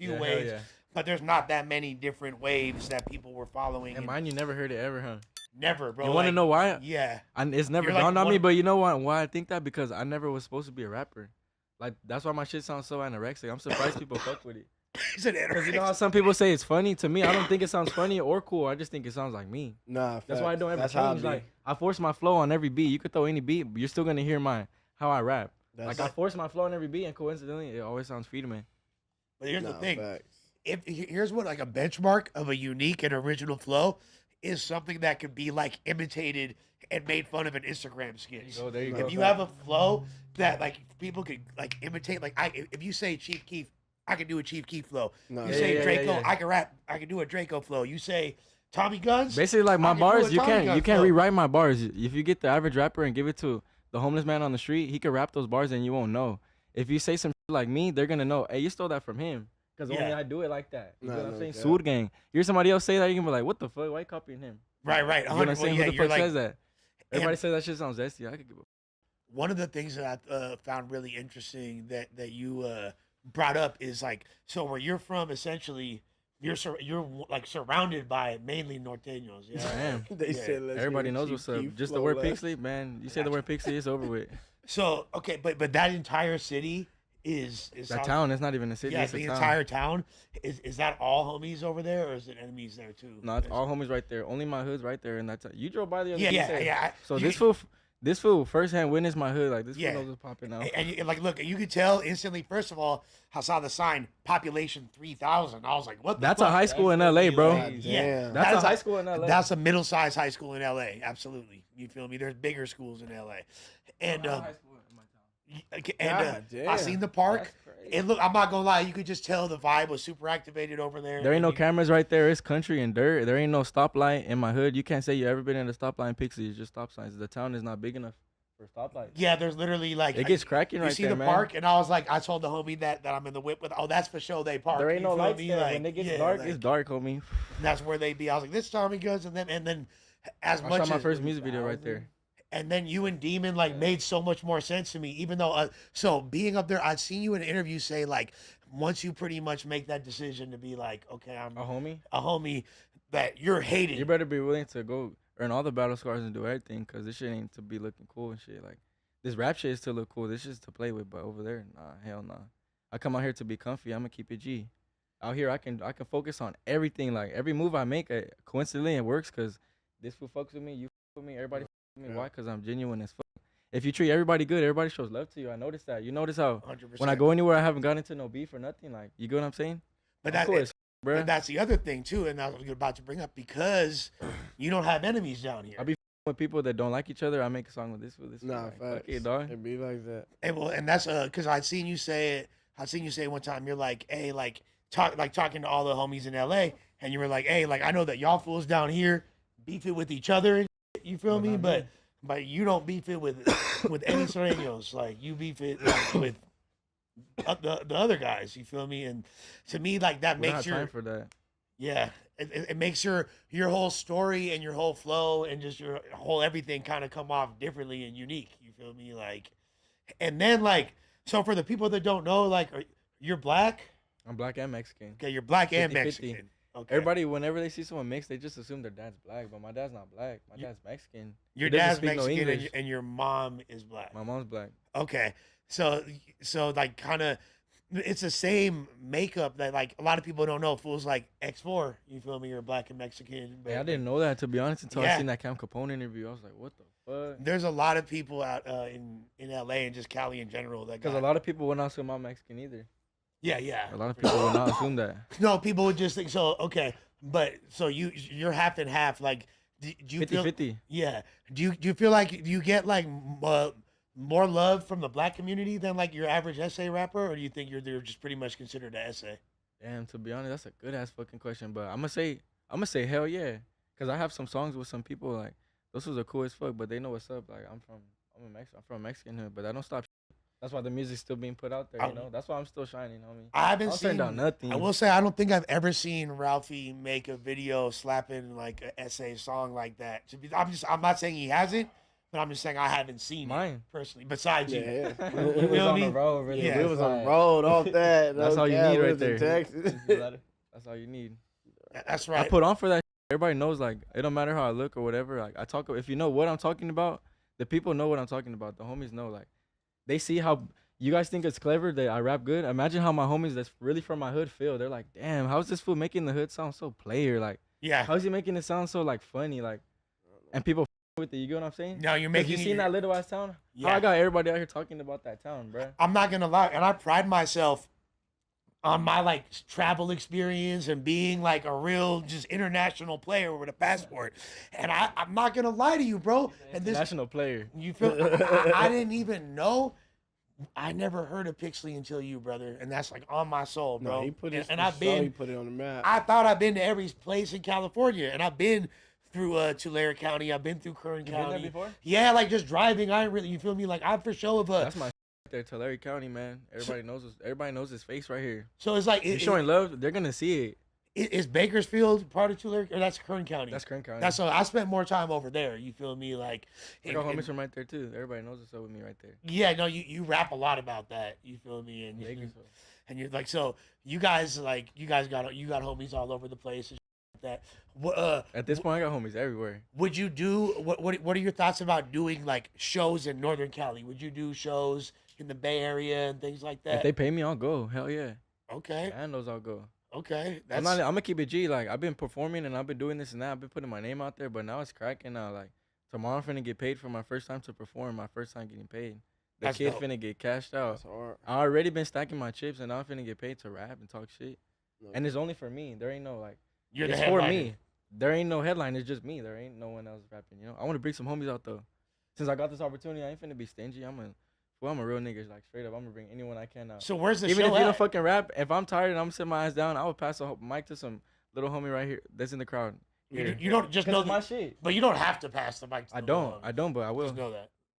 few hell waves, yeah. but there's not that many different waves that people were following. And mind you, never heard it ever, huh? Never, bro. You want to like, know why? Yeah. It's never You're like dawned on me, one- but you know why I think that? Because I never was supposed to be a rapper. Like, that's why my shit sounds so anorexic. I'm surprised people fuck with it. He's an Because you know how some people say it's funny? To me, I don't think it sounds funny or cool. I just think it sounds like me. Nah, That's why I don't ever That's how I change. be. Like, I force my flow on every beat. You could throw any beat, but you're still going to hear how I rap. That's Like, I force my flow on every beat, and coincidentally, it always sounds free to me. But here's the thing. Facts. Here's what like a benchmark of a unique and original flow is something that could be like imitated and made fun of in Instagram skits. There you go. If you have a flow that like people could like imitate, like if you say Chief Keef, I can do a Chief Keef flow. No, You yeah, say yeah, Draco, yeah. I can rap, I can do a Draco flow. You say Tommy Gunz, Basically, like I my can do a bars, you Tommy can't Gunz can't flow. rewrite my bars. If you get the average rapper and give it to the homeless man on the street, he could rap those bars and you won't know. If you say some shit like me, they're gonna know. Hey, you stole that from him. Because only Yeah. I do it like that. You know what I'm saying? yeah. Sood gang. You hear somebody else say that, you can be like, what the fuck? Why you copying him? Right, You know what I'm 100%. saying? Yeah, Who the you're fuck like says that? Everybody and- says that shit sounds zesty. I could give a one of the things that I found really interesting that you brought up is like so where you're from essentially you're like surrounded by mainly Norteños. Yeah, I am. They Yeah. said, let's Everybody hear knows Chief what's up. Keef Just the flow word left. pixie, man. You say the word pixie, it's over with. So okay, but that entire city is That town, it's not even a city, Yeah, it's a the town. entire town is that all homies over there, or is it enemies there too? No, it's all homies right there. Only my hood's right there in that town. You drove by the other Yeah, day. yeah, said- yeah. So You- this fool first-hand witnessed my hood. Like, this Yeah. fool knows what's popping out. And like, look, you could tell instantly. First of all, I saw the sign population 3,000. I was like, what? The That's fuck? a high school in LA, bro. God Yeah, damn. That's a That's high school in LA. That's a middle-sized high school in LA. Absolutely, you feel me? There's bigger schools in LA, and God damn. I seen the park. That's crazy. And look, I'm not gonna lie, you could just tell the vibe was super activated over there. There ain't and no you- cameras right there. It's country and dirt. There ain't no stoplight in my hood. You can't say you ever been in a stoplight in Pixie. It's just stop signs. The town is not big enough for stoplights. Yeah, there's literally like It gets cracking you right see there, the man. park, and I was like, I told the homie that I'm in the whip with. Oh, that's for show they park. There ain't you no feel lights me? there. Like, When it gets yeah, dark, like, it's dark, homie. that's where they be. I was like, this Tommy Guns, and then as I much shot my as first music video right there. and then you and Demon like made so much more sense to me. Even though so being up there, I'd seen you in an interview say like once you pretty much make that decision to be like, okay, I'm A homie? a homie that you're hating. You better be willing to go earn all the battle scars and do everything, because this shit ain't to be looking cool and shit. Like, this rap shit is to look cool. This shit's to play with, but over there, nah, hell nah. I come out here to be comfy. I'm gonna keep it G. Out here, I can focus on everything. Like, every move I make, coincidentally, it works, because this fool fucks with me, you fuck with me, everybody fucks with me. Why? Because I'm genuine as fuck. If you treat everybody good, everybody shows love to you. I noticed that. You notice how 100%. when I go anywhere, I haven't gotten into no beef or nothing. Like, you get what I'm saying? but I'm that, cool as bro. but that's the other thing too, and I was about to bring up because you don't have enemies down here. I be with people that don't like each other. I make a song with this. Nah, like, facts. fuck it, dog. It be like that. And well, and that's because I'd seen you say it. I've seen you say one time. You're like, hey, like talking to all the homies in L.A. and you were like, hey, like I know that y'all fools down here beef it with each other. And shit, you feel Well, me? not But me. but you don't beef it with any Sureños. Like you beef it like, with the other guys. You feel me? And to me, like that We don't makes have time your for that. yeah. It makes your whole story and your whole flow and just your whole everything kind of come off differently and unique. You feel me? Like, and then like, so for the people that don't know, like, you're black. I'm black and Mexican. Okay, you're black and 50-50. Mexican. Okay. Everybody, whenever they see someone mixed, they just assume their dad's black, but my dad's not black. My You- dad's Mexican. Your He doesn't dad's speak no Mexican and, English. and your mom is black. My mom's black. Okay, so like kind of, it's the same makeup that like a lot of people don't know. Fools like X4, you feel me? You're black and Mexican. But Yeah, I didn't know that, to be honest, until Yeah. I seen that Cam Capone interview. I was like, what the fuck? There's a lot of people out in LA and just Cali in general that Because got a lot of people would not assume I'm Mexican either. yeah. A lot of people would not assume that. No, people would just think so. Okay, but so you're half and half. Like, do you feel? 50-50. Yeah. Do you feel like you get like more love from the black community than like your average essay rapper, or do you think they're just pretty much considered an essay? Damn, to be honest, that's a good ass fucking question. But I'm gonna say hell yeah, because I have some songs with some people like those was are cool as fuck, but they know what's up. Like I'm from Mexican hood, but I don't stop. That's why the music's still being put out there. You know, that's why I'm still shining, homie. I haven't I'll seen turn down nothing. I will say I don't think I've ever seen Ralphie make a video slapping like an essay song like that. I'm not saying he hasn't, But I'm just saying I haven't seen Mine. it personally. Besides you, Yeah. We You was feel on me? the road, really. Yeah. We was on the road off that. That's all you cap, need we right was in there. Texas. That's all you need. that's I right. put on for that. Everybody knows, like, it don't matter how I look or whatever. Like, I talk. If you know what I'm talking about, the people know what I'm talking about. The homies know. Like, they see how you guys think it's clever that I rap good. Imagine how my homies that's really from my hood feel. They're like, damn, how's this fool making the hood sound so player? Like, Yeah. how's he making it sound so like funny? Like, and people with it. You get what I'm saying? No, you're 'Cause making you seen that little ass town? Yeah. How I got everybody out here talking about that town, bro. I'm not gonna lie, and I pride myself on my like travel experience and being like a real just international player with a passport. And I'm not gonna lie to you, bro. And this National player. you feel I didn't even know. I never heard of Pixley until you, brother, and that's like on my soul, bro. No, he put it. and I've been. He put it on the map. I thought I've been to every place in California, and I've been through Tulare County. I've been through Kern You County. been there before? Yeah, like just driving. I ain't really. You feel me? Like I'm for sure of a. That's my right there, Tulare County, man. Everybody knows his face right here. So it's like You showing love, they're gonna see it. Is Bakersfield part of Tulare, or that's Kern County? That's Kern County. That's I spent more time over there. You feel me? Like, I got homies from right there too. Everybody knows what's up with me right there. yeah, no, you rap a lot about that. You feel me? And Bakersfield. and you're like, so you guys got homies all over the place and like that. At this point, I got homies everywhere. Would you do what are your thoughts about doing like shows in Northern Cali? Would you do shows in the Bay Area and things like that? If they pay me, I'll go. Hell yeah. Okay, And those I'll go. okay, I'm gonna keep it G. Like, I've been performing and I've been doing this and that. I've been putting my name out there, but now it's cracking now. Like, tomorrow I'm finna get paid for my first time to perform, my first time getting paid. The That's kid dope. finna get cashed out. That's hard. I already been stacking my chips and now I'm finna get paid to rap and talk shit. No. And it's only for me. There ain't no like, You're the it's for headliner. me. There ain't no headline. It's just me. There ain't no one else rapping. You know, I want to bring some homies out though. Since I got this opportunity, I ain't finna be stingy. I'm a real nigga. Like, straight up, I'm gonna bring anyone I can out. So where's the Even show if you don't at? fucking rap, if I'm tired and I'm sitting my ass down, I would pass a mic to some little homie right here that's in the crowd. You don't just 'Cause know it's my shit. but you don't have to pass the mic. To I the don't. little I don't, but I will. Just know that.